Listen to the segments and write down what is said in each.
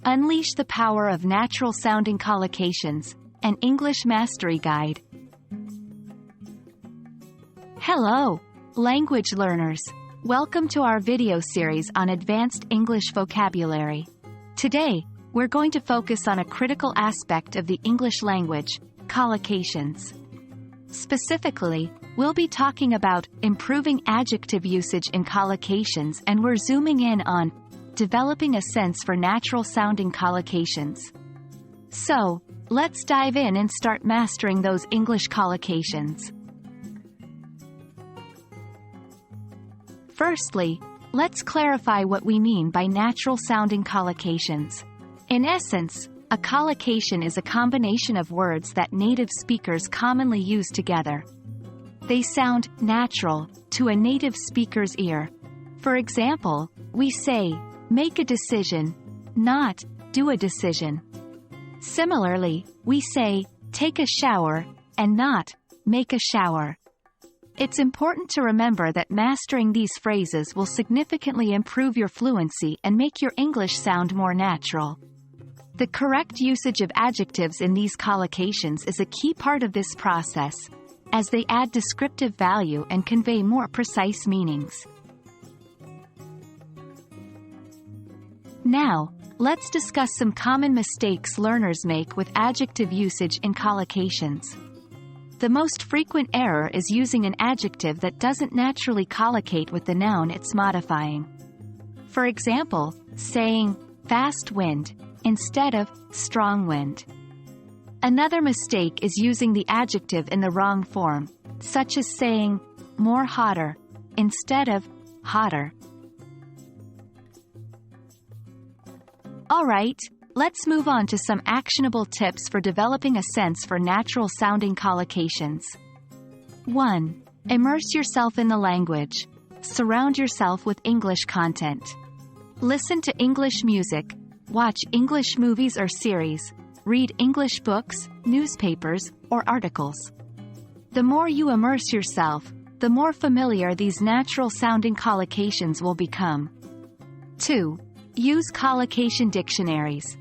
Unleash the power of natural-sounding collocations, an English mastery guide. Hello, language learners. Welcome to our video series on advanced English vocabulary. Today, we're going to focus on a critical aspect of the English language, collocations. Specifically, we'll be talking about improving adjective usage in collocations, and we're zooming in on developing a sense for natural-sounding collocations. So, let's dive in and start mastering those English collocations. Firstly, let's clarify what we mean by natural-sounding collocations. In essence, a collocation is a combination of words that native speakers commonly use together. They sound natural to a native speaker's ear. For example, we say, make a decision, not do a decision. Similarly, we say, take a shower, and not make a shower. It's important to remember that mastering these phrases will significantly improve your fluency and make your English sound more natural. The correct usage of adjectives in these collocations is a key part of this process, as they add descriptive value and convey more precise meanings. Now, let's discuss some common mistakes learners make with adjective usage in collocations. The most frequent error is using an adjective that doesn't naturally collocate with the noun it's modifying. For example, saying, fast wind, instead of strong wind. Another mistake is using the adjective in the wrong form, such as saying, more hotter, instead of hotter. Alright, let's move on to some actionable tips for developing a sense for natural-sounding collocations. 1. Immerse yourself in the language. Surround yourself with English content. Listen to English music, watch English movies or series, read English books, newspapers, or articles. The more you immerse yourself, the more familiar these natural-sounding collocations will become. 2. Use collocation dictionaries.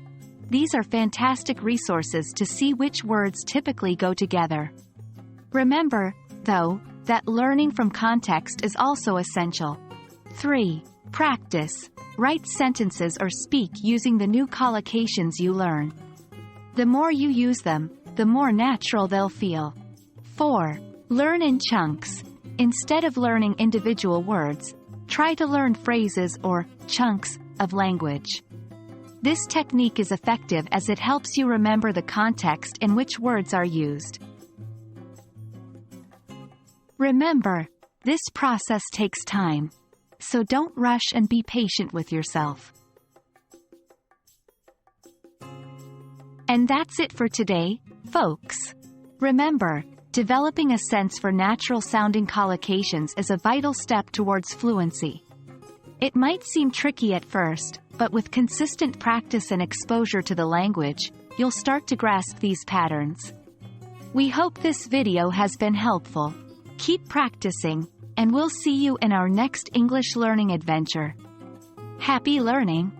These are fantastic resources to see which words typically go together. Remember, though, that learning from context is also essential. 3. Practice. Write sentences or speak using the new collocations you learn. The more you use them, the more natural they'll feel. 4. Learn in chunks. Instead of learning individual words, try to learn phrases or chunks of language. This technique is effective as it helps you remember the context in which words are used. Remember, this process takes time, so don't rush and be patient with yourself. And that's it for today, folks. Remember, developing a sense for natural-sounding collocations is a vital step towards fluency. It might seem tricky at first, but with consistent practice and exposure to the language, you'll start to grasp these patterns. We hope this video has been helpful. Keep practicing, and we'll see you in our next English learning adventure. Happy learning!